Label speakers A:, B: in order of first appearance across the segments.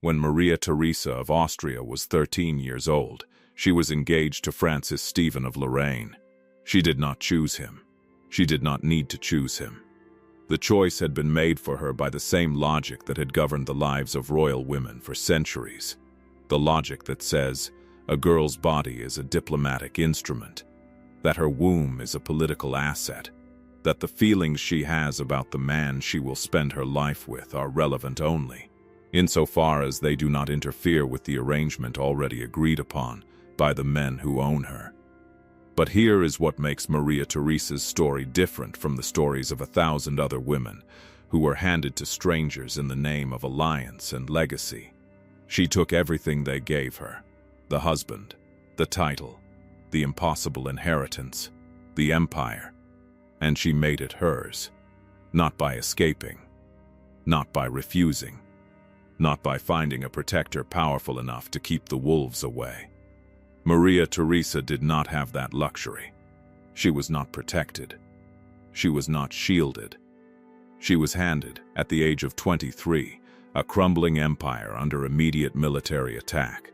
A: When Maria Theresa of Austria was 13 years old, she was engaged to Francis Stephen of Lorraine. She did not choose him. She did not need to choose him. The choice had been made for her by the same logic that had governed the lives of royal women for centuries. The logic that says, a girl's body is a diplomatic instrument, that her womb is a political asset, that the feelings she has about the man she will spend her life with are relevant only, insofar as they do not interfere with the arrangement already agreed upon by the men who own her. But here is what makes Maria Theresa's story different from the stories of 1,000 other women who were handed to strangers in the name of alliance and legacy. She took everything they gave her, the husband, the title, the impossible inheritance, the empire, and she made it hers, not by escaping, not by refusing, not by finding a protector powerful enough to keep the wolves away. Maria Theresa did not have that luxury. She was not protected. She was not shielded. She was handed, at the age of 23, a crumbling empire under immediate military attack,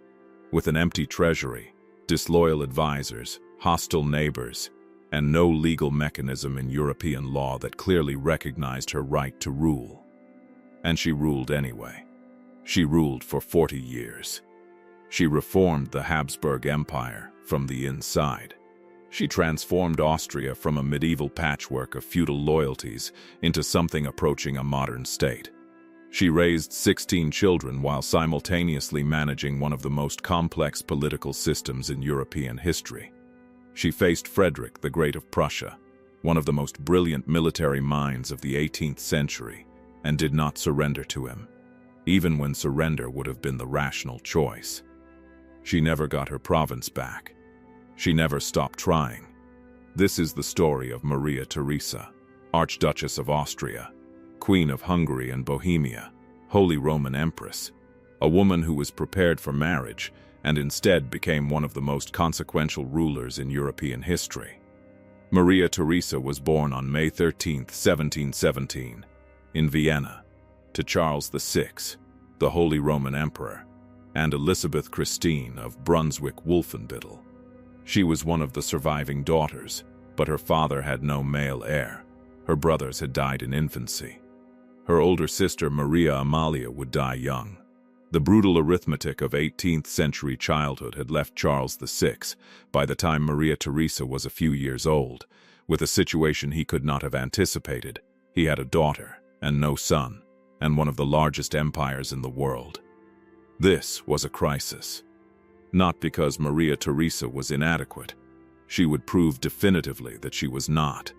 A: with an empty treasury, disloyal advisors, hostile neighbors, and no legal mechanism in European law that clearly recognized her right to rule. And she ruled anyway. She ruled for 40 years. She reformed the Habsburg Empire from the inside. She transformed Austria from a medieval patchwork of feudal loyalties into something approaching a modern state. She raised 16 children while simultaneously managing one of the most complex political systems in European history. She faced Frederick the Great of Prussia, one of the most brilliant military minds of the 18th century, and did not surrender to him, even when surrender would have been the rational choice. She never got her province back. She never stopped trying. This is the story of Maria Theresa, Archduchess of Austria, Queen of Hungary and Bohemia, Holy Roman Empress, a woman who was prepared for marriage and instead became one of the most consequential rulers in European history. Maria Theresa was born on May 13, 1717, in Vienna, to Charles VI, the Holy Roman Emperor, and Elizabeth Christine of Brunswick-Wolfenbüttel. She was one of the surviving daughters, but her father had no male heir. Her brothers had died in infancy. Her older sister Maria Amalia would die young. The brutal arithmetic of 18th-century childhood had left Charles VI, by the time Maria Theresa was a few years old, with a situation he could not have anticipated. He had a daughter and no son, and one of the largest empires in the world. This was a crisis. Not because Maria Theresa was inadequate. She would prove definitively that she was not.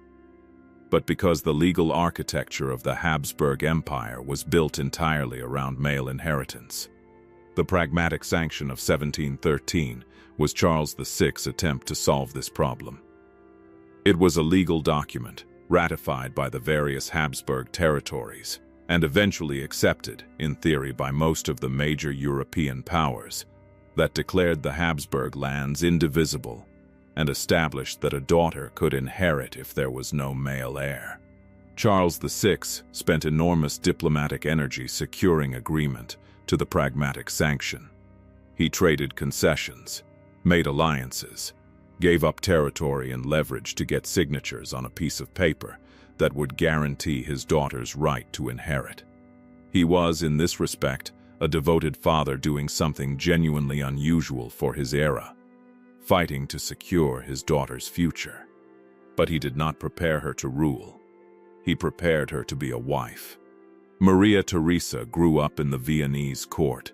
A: But because the legal architecture of the Habsburg Empire was built entirely around male inheritance. The Pragmatic Sanction of 1713 was Charles VI's attempt to solve this problem. It was a legal document, ratified by the various Habsburg territories, and eventually accepted, in theory, by most of the major European powers, that declared the Habsburg lands indivisible and established that a daughter could inherit if there was no male heir. Charles VI spent enormous diplomatic energy securing agreement to the Pragmatic Sanction. He traded concessions, made alliances, gave up territory and leverage to get signatures on a piece of paper that would guarantee his daughter's right to inherit. He was, in this respect, a devoted father doing something genuinely unusual for his era, fighting to secure his daughter's future. But he did not prepare her to rule. He prepared her to be a wife. Maria Theresa grew up in the Viennese court,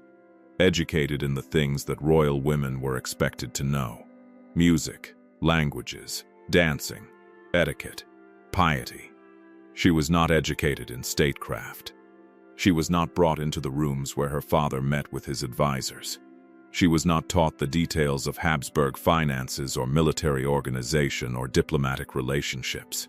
A: educated in the things that royal women were expected to know: music, languages, dancing, etiquette, piety. She was not educated in statecraft. She was not brought into the rooms where her father met with his advisors. She was not taught the details of Habsburg finances or military organization or diplomatic relationships.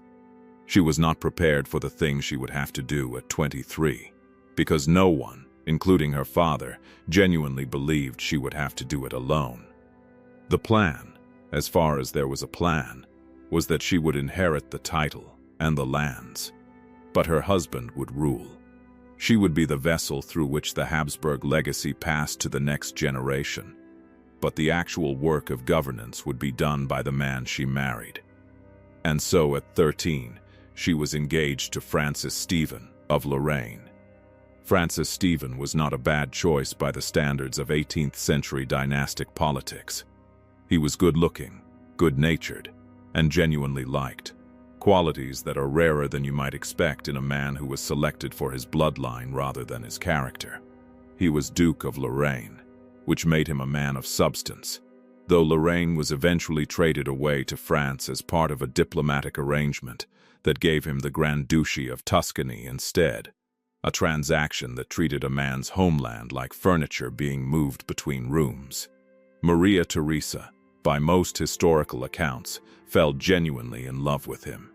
A: She was not prepared for the things she would have to do at 23, because no one, including her father, genuinely believed she would have to do it alone. The plan, as far as there was a plan, was that she would inherit the title and the lands, but her husband would rule. She would be the vessel through which the Habsburg legacy passed to the next generation. But the actual work of governance would be done by the man she married. And so at 13, she was engaged to Francis Stephen of Lorraine. Francis Stephen was not a bad choice by the standards of 18th century dynastic politics. He was good-looking, good-natured, and genuinely liked, qualities that are rarer than you might expect in a man who was selected for his bloodline rather than his character. He was Duke of Lorraine, which made him a man of substance, though Lorraine was eventually traded away to France as part of a diplomatic arrangement that gave him the Grand Duchy of Tuscany instead, a transaction that treated a man's homeland like furniture being moved between rooms. Maria Theresa, by most historical accounts, fell genuinely in love with him.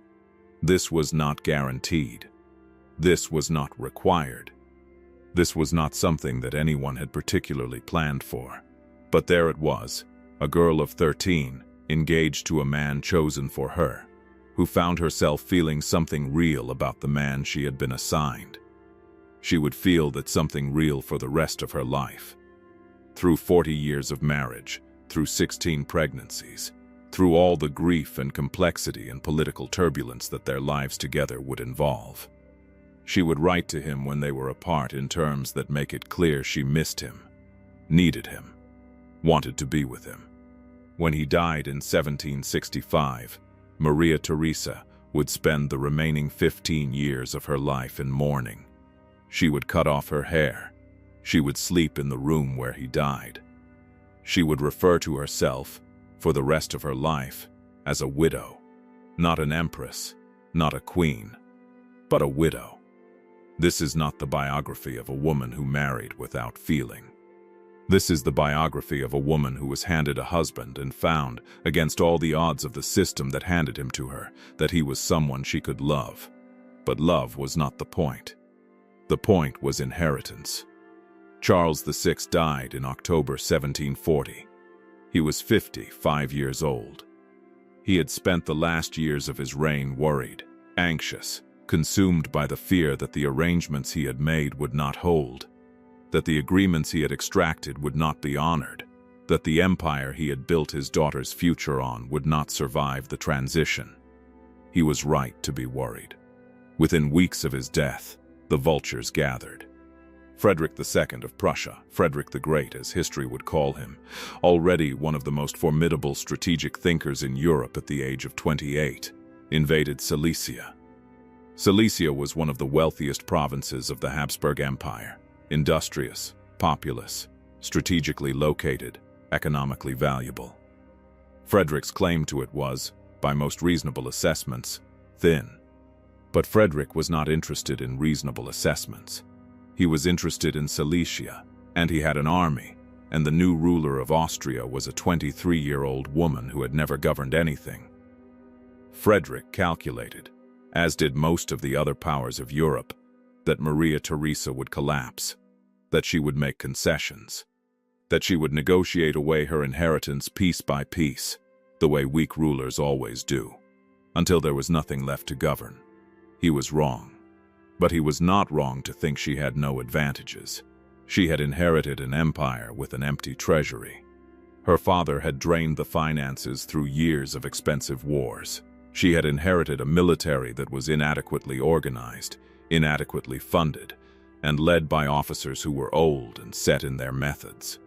A: This was not guaranteed. This was not required. This was not something that anyone had particularly planned for. But there it was, a girl of 13, engaged to a man chosen for her, who found herself feeling something real about the man she had been assigned. She would feel that something real for the rest of her life. Through 40 years of marriage, through 16 pregnancies, through all the grief and complexity and political turbulence that their lives together would involve. She would write to him when they were apart in terms that make it clear she missed him, needed him, wanted to be with him. When he died in 1765, Maria Theresa would spend the remaining 15 years of her life in mourning. She would cut off her hair. She would sleep in the room where he died. She would refer to herself, for the rest of her life, as a widow. Not an empress, not a queen, but a widow. This is not the biography of a woman who married without feeling. This is the biography of a woman who was handed a husband and found, against all the odds of the system that handed him to her, that he was someone she could love. But love was not the point. The point was inheritance. Charles VI died in October 1740. He was 55 years old. He had spent the last years of his reign worried, anxious, consumed by the fear that the arrangements he had made would not hold, that the agreements he had extracted would not be honored, that the empire he had built his daughter's future on would not survive the transition. He was right to be worried. Within weeks of his death, the vultures gathered. Frederick II of Prussia, Frederick the Great as history would call him, already one of the most formidable strategic thinkers in Europe at the age of 28, invaded Silesia. Silesia was one of the wealthiest provinces of the Habsburg Empire, industrious, populous, strategically located, economically valuable. Frederick's claim to it was, by most reasonable assessments, thin. But Frederick was not interested in reasonable assessments. He was interested in Silesia, and he had an army, and the new ruler of Austria was a 23-year-old woman who had never governed anything. Frederick calculated, as did most of the other powers of Europe, that Maria Theresa would collapse, that she would make concessions, that she would negotiate away her inheritance piece by piece, the way weak rulers always do, until there was nothing left to govern. He was wrong. But he was not wrong to think she had no advantages. She had inherited an empire with an empty treasury. Her father had drained the finances through years of expensive wars. She had inherited a military that was inadequately organized, inadequately funded, and led by officers who were old and set in their methods.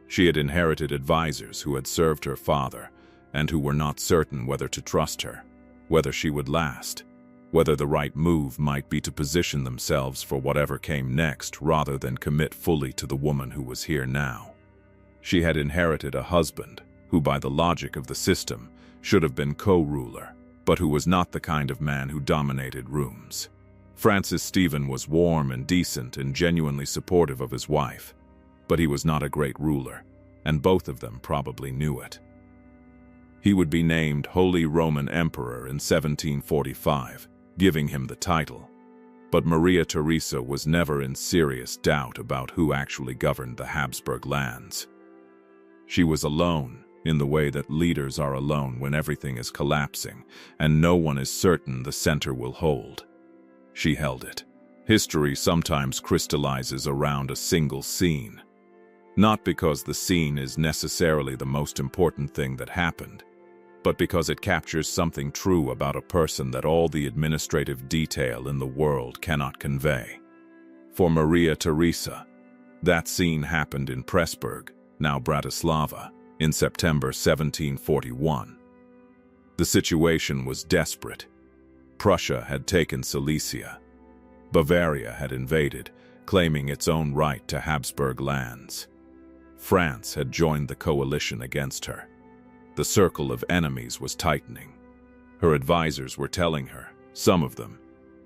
A: She had inherited advisors who had served her father and who were not certain whether to trust her, whether she would last, whether the right move might be to position themselves for whatever came next rather than commit fully to the woman who was here now. She had inherited a husband who, by the logic of the system, should have been co-ruler, but who was not the kind of man who dominated rooms. Francis Stephen was warm and decent and genuinely supportive of his wife, but he was not a great ruler, and both of them probably knew it. He would be named Holy Roman Emperor in 1745, giving him the title. But Maria Theresa was never in serious doubt about who actually governed the Habsburg lands. She was alone, in the way that leaders are alone when everything is collapsing, and no one is certain the center will hold. She held it. History sometimes crystallizes around a single scene, not because the scene is necessarily the most important thing that happened, but because it captures something true about a person that all the administrative detail in the world cannot convey. For Maria Theresa, that scene happened in Pressburg, now Bratislava, in September 1741. The situation was desperate. Prussia had taken Silesia. Bavaria had invaded, claiming its own right to Habsburg lands. France had joined the coalition against her. The circle of enemies was tightening. Her advisors were telling her, some of them,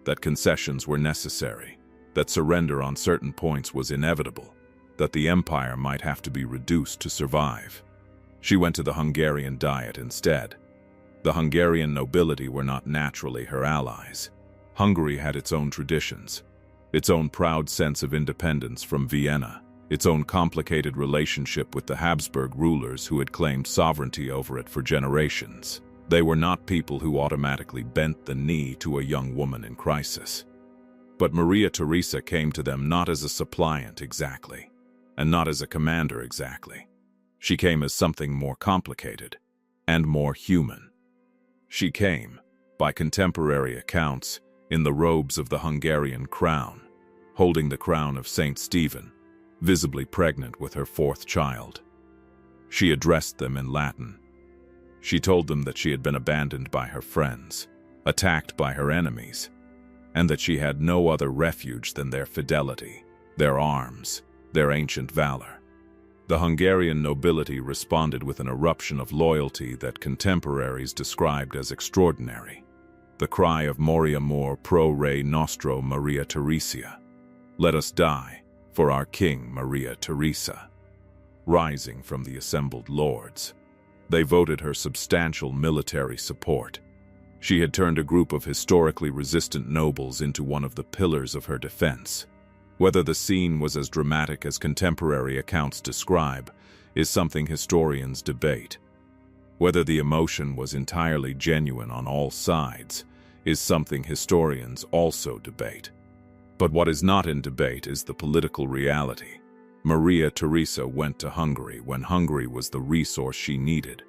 A: that concessions were necessary, that surrender on certain points was inevitable, that the empire might have to be reduced to survive. She went to the Hungarian Diet instead. The Hungarian nobility were not naturally her allies. Hungary had its own traditions, its own proud sense of independence from Vienna, its own complicated relationship with the Habsburg rulers who had claimed sovereignty over it for generations. They were not people who automatically bent the knee to a young woman in crisis. But Maria Theresa came to them not as a suppliant exactly, and not as a commander exactly. She came as something more complicated and more human. She came, by contemporary accounts, in the robes of the Hungarian crown, holding the crown of Saint Stephen, visibly pregnant with her fourth child. She addressed them in Latin. She told them that she had been abandoned by her friends, attacked by her enemies, and that she had no other refuge than their fidelity, their arms, their ancient valor. The Hungarian nobility responded with an eruption of loyalty that contemporaries described as extraordinary. The cry of Moriamur pro re nostro Maria Theresa, let us die for our king Maria Theresa. Rising from the assembled lords, they voted her substantial military support. She had turned a group of historically resistant nobles into one of the pillars of her defense. Whether the scene was as dramatic as contemporary accounts describe is something historians debate. Whether the emotion was entirely genuine on all sides is something historians also debate. But what is not in debate is the political reality. Maria Theresa went to Hungary when Hungary was the resource she needed,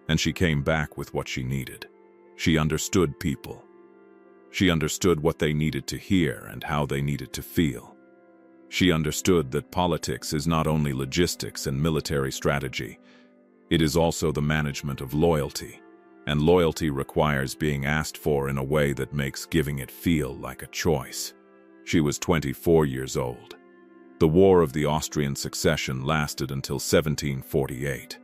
A: and she came back with what she needed. She understood people. She understood what they needed to hear and how they needed to feel. She understood that politics is not only logistics and military strategy, it is also the management of loyalty, and loyalty requires being asked for in a way that makes giving it feel like a choice. She was 24 years old. The War of the Austrian Succession lasted until 1748.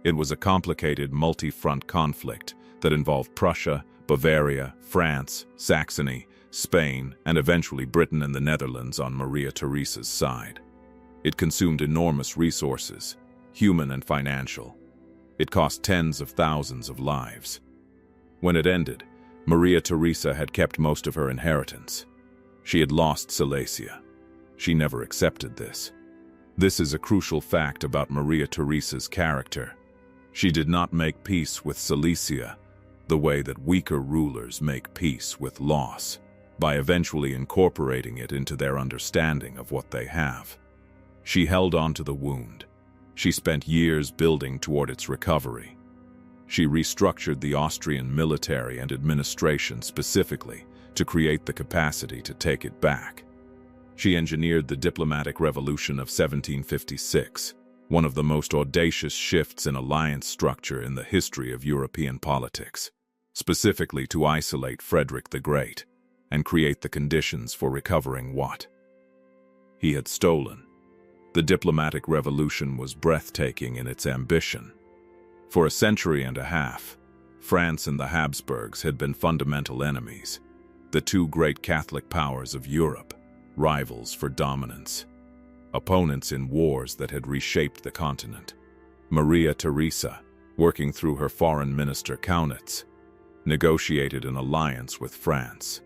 A: It was a complicated multi-front conflict that involved Prussia, Bavaria, France, Saxony, Spain, and eventually Britain and the Netherlands on Maria Theresa's side. It consumed enormous resources, human and financial. It cost tens of thousands of lives. When it ended, Maria Theresa had kept most of her inheritance. She had lost Silesia. She never accepted this. This is a crucial fact about Maria Theresa's character. She did not make peace with Silesia the way that weaker rulers make peace with loss, by eventually incorporating it into their understanding of what they have. She held on to the wound. She spent years building toward its recovery. She restructured the Austrian military and administration specifically to create the capacity to take it back. She engineered the diplomatic revolution of 1756, one of the most audacious shifts in alliance structure in the history of European politics, specifically to isolate Frederick the Great and create the conditions for recovering what he had stolen. The diplomatic revolution was breathtaking in its ambition. For a century and a half, France and the Habsburgs had been fundamental enemies, the two great Catholic powers of Europe, rivals for dominance, opponents in wars that had reshaped the continent. Maria Theresa, working through her foreign minister Kaunitz, negotiated an alliance with France.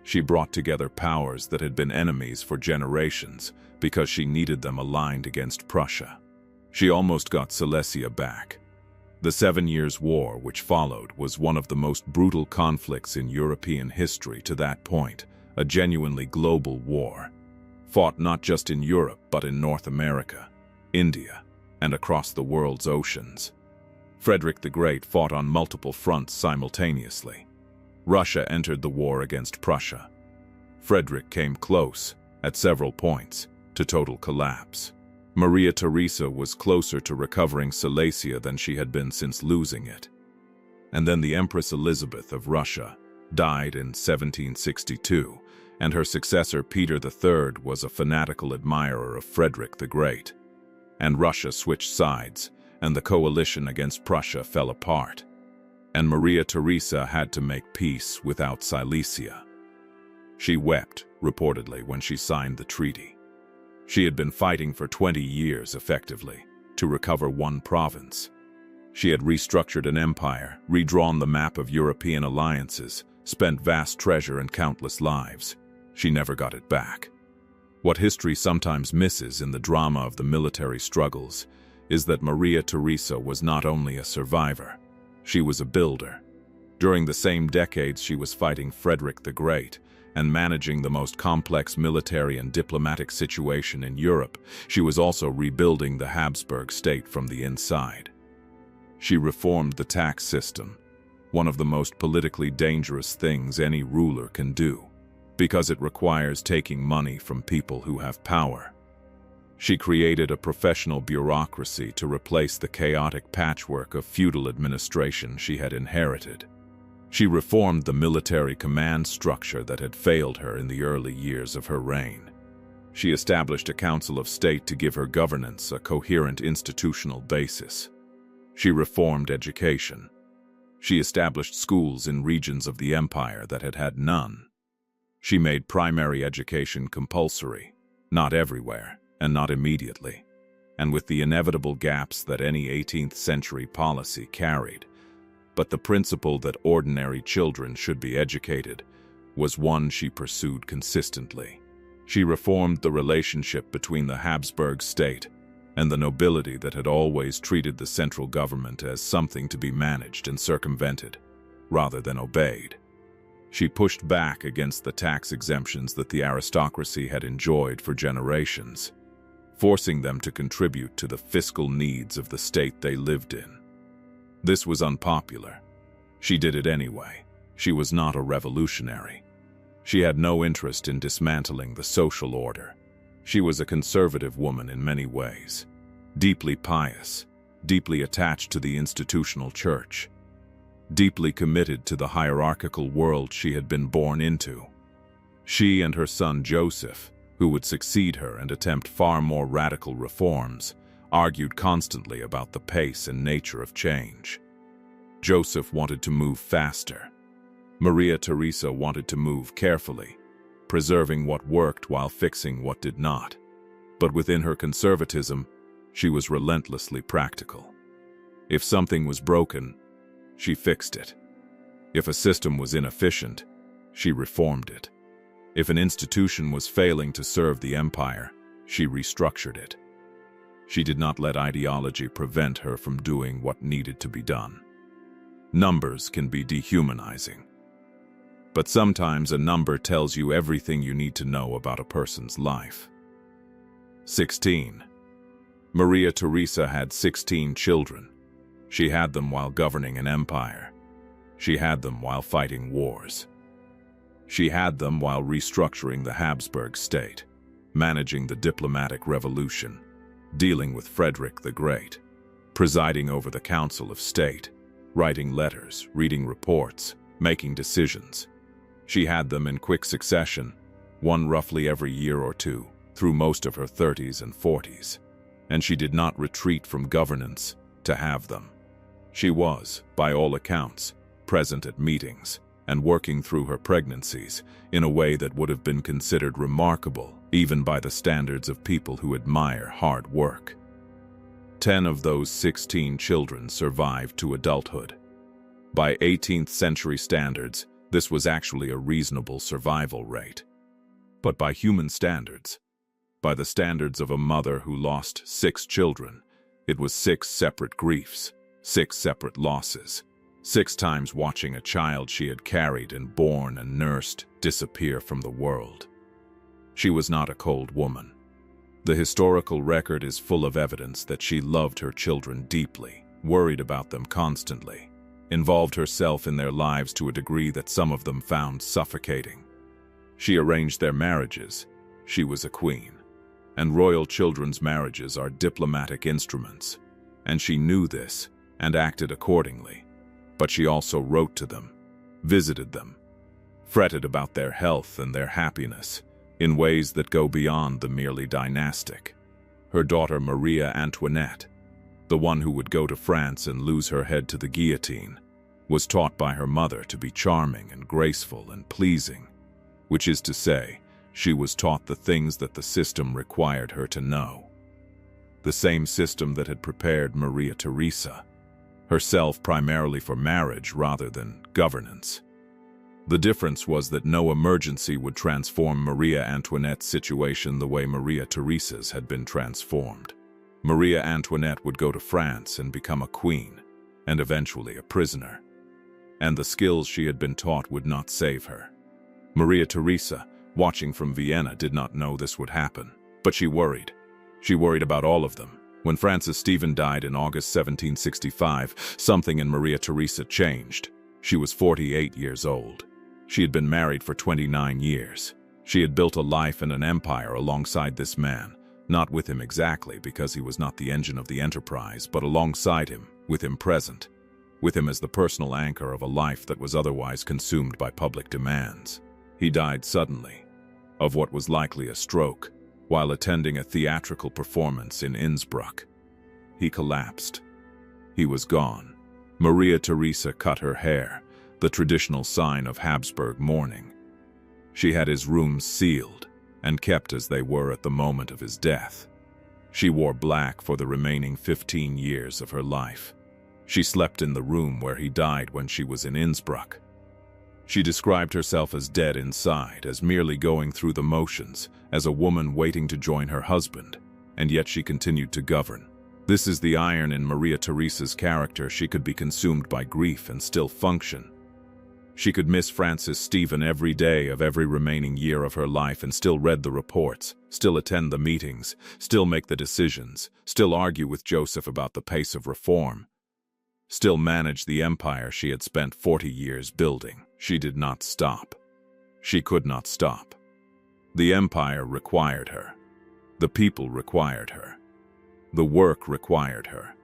A: She brought together powers that had been enemies for generations because she needed them aligned against Prussia. She almost got Silesia back. The 7 Years' War which followed was one of the most brutal conflicts in European history to that point, a genuinely global war, fought not just in Europe but in North America, India, and across the world's oceans. Frederick the Great fought on multiple fronts simultaneously. Russia entered the war against Prussia. Frederick came close, at several points, to total collapse. Maria Theresa was closer to recovering Silesia than she had been since losing it. And then the Empress Elizabeth of Russia died in 1762, and her successor Peter III was a fanatical admirer of Frederick the Great. And Russia switched sides, and the coalition against Prussia fell apart. And Maria Theresa had to make peace without Silesia. She wept, reportedly, when she signed the treaty. She had been fighting for 20 years, effectively, to recover one province. She had restructured an empire, redrawn the map of European alliances, spent vast treasure and countless lives. She never got it back. What history sometimes misses in the drama of the military struggles is that Maria Theresa was not only a survivor, she was a builder. During the same decades she was fighting Frederick the Great and managing the most complex military and diplomatic situation in Europe, she was also rebuilding the Habsburg state from the inside. She reformed the tax system, one of the most politically dangerous things any ruler can do, because it requires taking money from people who have power. She created a professional bureaucracy to replace the chaotic patchwork of feudal administration she had inherited. She reformed the military command structure that had failed her in the early years of her reign. She established a council of state to give her governance a coherent institutional basis. She reformed education. She established schools in regions of the empire that had had none. She made primary education compulsory, not everywhere, and not immediately, and with the inevitable gaps that any 18th century policy carried. But the principle that ordinary children should be educated was one she pursued consistently. She reformed the relationship between the Habsburg state and the nobility that had always treated the central government as something to be managed and circumvented, rather than obeyed. She pushed back against the tax exemptions that the aristocracy had enjoyed for generations, forcing them to contribute to the fiscal needs of the state they lived in. This was unpopular. She did it anyway. She was not a revolutionary. She had no interest in dismantling the social order. She was a conservative woman in many ways, deeply pious, deeply attached to the institutional church, deeply committed to the hierarchical world she had been born into. She and her son Joseph, who would succeed her and attempt far more radical reforms, argued constantly about the pace and nature of change. Joseph wanted to move faster. Maria Theresa wanted to move carefully, preserving what worked while fixing what did not. But within her conservatism, she was relentlessly practical. If something was broken, she fixed it. If a system was inefficient, she reformed it. If an institution was failing to serve the empire, she restructured it. She did not let ideology prevent her from doing what needed to be done. Numbers can be dehumanizing. But sometimes a number tells you everything you need to know about a person's life. 16. Maria Theresa had 16 children. She had them while governing an empire. She had them while fighting wars. She had them while restructuring the Habsburg state, managing the diplomatic revolution, dealing with Frederick the Great, presiding over the Council of State, writing letters, reading reports, making decisions. She had them in quick succession, one roughly every year or two, through most of her 30s and 40s. And she did not retreat from governance to have them. She was, by all accounts, present at meetings and working through her pregnancies in a way that would have been considered remarkable even by the standards of people who admire hard work. 10 of those 16 children survived to adulthood. By 18th century standards, this was actually a reasonable survival rate. But by human standards, by the standards of a mother who lost 6 children, it was 6 separate griefs, 6 separate losses, 6 times watching a child she had carried and borne and nursed disappear from the world. She was not a cold woman. The historical record is full of evidence that she loved her children deeply, worried about them constantly, involved herself in their lives to a degree that some of them found suffocating. She arranged their marriages. She was a queen. And royal children's marriages are diplomatic instruments. And she knew this and acted accordingly. But she also wrote to them, visited them, fretted about their health and their happiness in ways that go beyond the merely dynastic. Her daughter Maria Antoinette, the one who would go to France and lose her head to the guillotine, was taught by her mother to be charming and graceful and pleasing, which is to say, she was taught the things that the system required her to know. The same system that had prepared Maria Theresa, herself primarily for marriage rather than governance. The difference was that no emergency would transform Maria Antoinette's situation the way Maria Theresa's had been transformed. Maria Antoinette would go to France and become a queen, and eventually a prisoner. And the skills she had been taught would not save her. Maria Theresa, watching from Vienna, did not know this would happen, but she worried. She worried about all of them. When Francis Stephen died in August 1765, something in Maria Theresa changed. She was 48 years old. She had been married for 29 years. She had built a life and an empire alongside this man, not with him exactly because he was not the engine of the enterprise, but alongside him, with him present, with him as the personal anchor of a life that was otherwise consumed by public demands. He died suddenly, of what was likely a stroke, while attending a theatrical performance in Innsbruck. He collapsed. He was gone. Maria Theresa cut her hair, the traditional sign of Habsburg mourning. She had his rooms sealed and kept as they were at the moment of his death. She wore black for the remaining 15 years of her life. She slept in the room where he died when she was in Innsbruck. She described herself as dead inside, as merely going through the motions, as a woman waiting to join her husband, and yet she continued to govern. This is the iron in Maria Theresa's character. She could be consumed by grief and still function. She could miss Francis Stephen every day of every remaining year of her life and still read the reports, still attend the meetings, still make the decisions, still argue with Joseph about the pace of reform, still manage the empire she had spent 40 years building. She did not stop. She could not stop. The empire required her. The people required her. The work required her.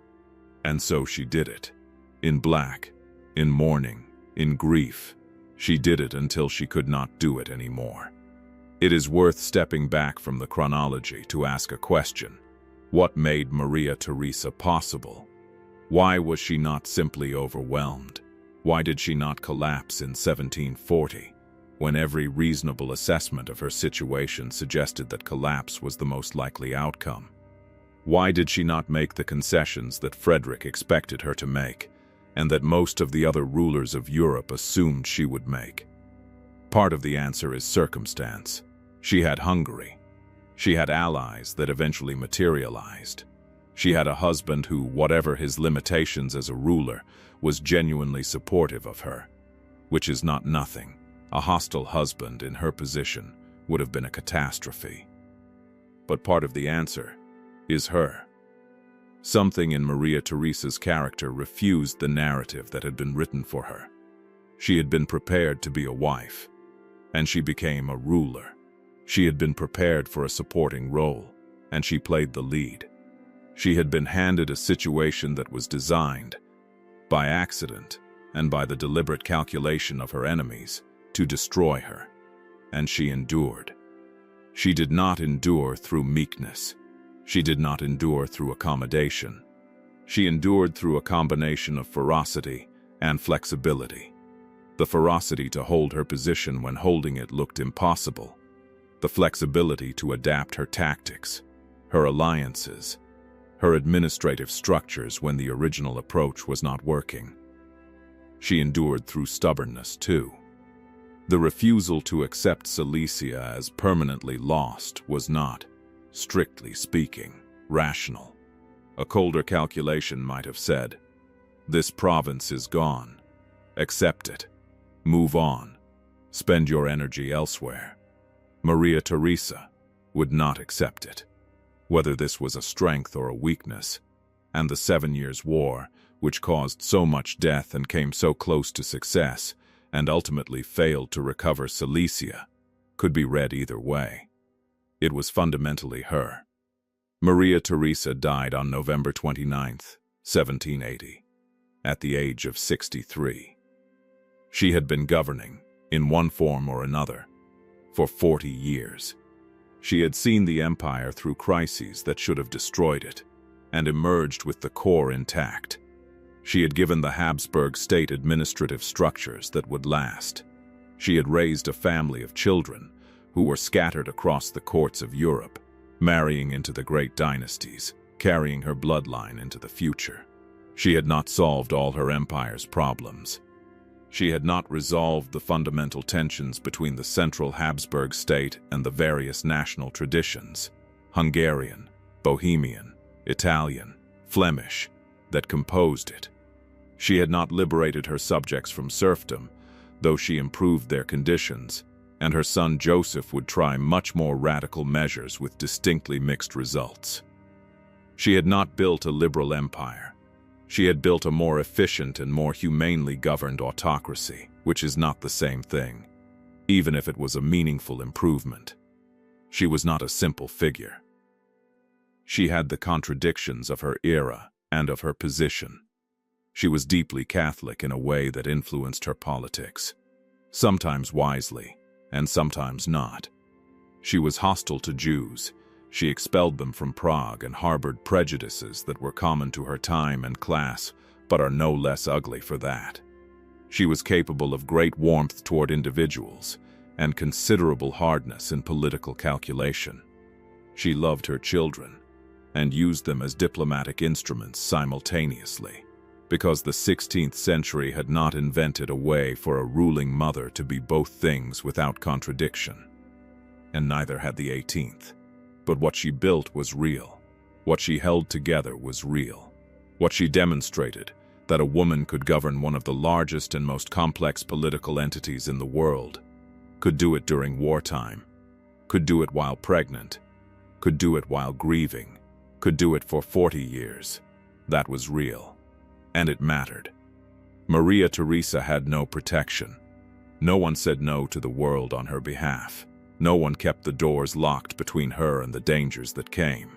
A: And so she did it. In black, in mourning, in grief. She did it until she could not do it anymore. It is worth stepping back from the chronology to ask a question. What made Maria Theresa possible? Why was she not simply overwhelmed? Why did she not collapse in 1740, when every reasonable assessment of her situation suggested that collapse was the most likely outcome? Why did she not make the concessions that Frederick expected her to make, and that most of the other rulers of Europe assumed she would make? Part of the answer is circumstance. She had Hungary. She had allies that eventually materialized. She had a husband who, whatever his limitations as a ruler, was genuinely supportive of her, which is not nothing. A hostile husband in her position would have been a catastrophe. But part of the answer is her. Something in Maria Theresa's character refused the narrative that had been written for her. She had been prepared to be a wife, and she became a ruler. She had been prepared for a supporting role, and she played the lead. She had been handed a situation that was designed, by accident and by the deliberate calculation of her enemies, to destroy her, and she endured. She did not endure through meekness. She did not endure through accommodation. She endured through a combination of ferocity and flexibility. The ferocity to hold her position when holding it looked impossible. The flexibility to adapt her tactics, her alliances, her administrative structures when the original approach was not working. She endured through stubbornness, too. The refusal to accept Silesia as permanently lost was not, strictly speaking, rational. A colder calculation might have said, "This province is gone. Accept it. Move on. Spend your energy elsewhere. Maria Theresa would not accept it. Whether this was a strength or a weakness, and the 7 Years' War, which caused so much death and came so close to success, and ultimately failed to recover Silesia, could be read either way. It was fundamentally her. Maria Theresa died on November 29, 1780, at the age of 63. She had been governing, in one form or another, for 40 years. She had seen the empire through crises that should have destroyed it, and emerged with the core intact. She had given the Habsburg state administrative structures that would last. She had raised a family of children who were scattered across the courts of Europe, marrying into the great dynasties, carrying her bloodline into the future. She had not solved all her empire's problems. She had not resolved the fundamental tensions between the central Habsburg state and the various national traditions, Hungarian, Bohemian, Italian, Flemish, that composed it. She had not liberated her subjects from serfdom, though she improved their conditions, and her son Joseph would try much more radical measures with distinctly mixed results. She had not built a liberal empire. She had built a more efficient and more humanely governed autocracy, which is not the same thing, even if it was a meaningful improvement. She was not a simple figure. She had the contradictions of her era and of her position. She was deeply Catholic in a way that influenced her politics, sometimes wisely, and sometimes not. She was hostile to Jews. She expelled them from Prague and harbored prejudices that were common to her time and class, but are no less ugly for that. She was capable of great warmth toward individuals and considerable hardness in political calculation. She loved her children and used them as diplomatic instruments simultaneously, because the 16th century had not invented a way for a ruling mother to be both things without contradiction. And neither had the 18th. But what she built was real. What she held together was real. What she demonstrated, that a woman could govern one of the largest and most complex political entities in the world, could do it during wartime, could do it while pregnant, could do it while grieving, could do it for 40 years. That was real. And it mattered. Maria Theresa had no protection. No one said no to the world on her behalf. No one kept the doors locked between her and the dangers that came.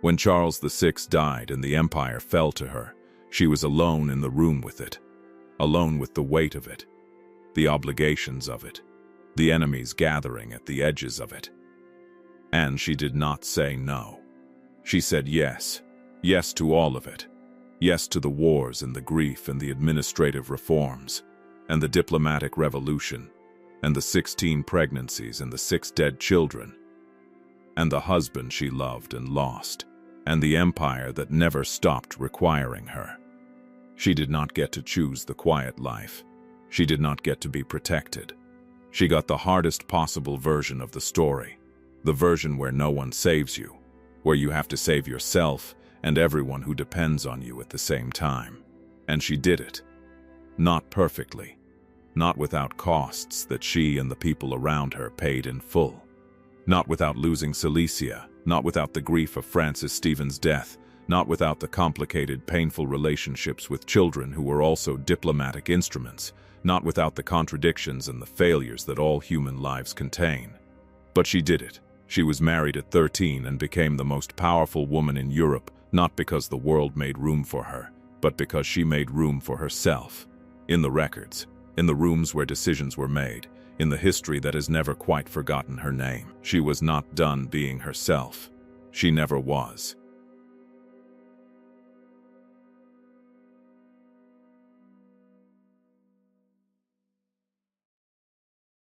A: When Charles VI died and the empire fell to her, she was alone in the room with it, alone with the weight of it, the obligations of it, the enemies gathering at the edges of it. And she did not say no. She said yes, yes to all of it. Yes to the wars and the grief and the administrative reforms, and the diplomatic revolution, and the 16 pregnancies and the 6 dead children, and the husband she loved and lost, and the empire that never stopped requiring her. She did not get to choose the quiet life. She did not get to be protected. She got the hardest possible version of the story, the version where no one saves you, where you have to save yourself and everyone who depends on you at the same time. And she did it. Not perfectly. Not without costs that she and the people around her paid in full. Not without losing Silesia. Not without the grief of Francis Stephen's death. Not without the complicated, painful relationships with children who were also diplomatic instruments. Not without the contradictions and the failures that all human lives contain. But she did it. She was married at 13 and became the most powerful woman in Europe, not because the world made room for her, but because she made room for herself. In the records, in the rooms where decisions were made, in the history that has never quite forgotten her name. She was not done being herself. She never was.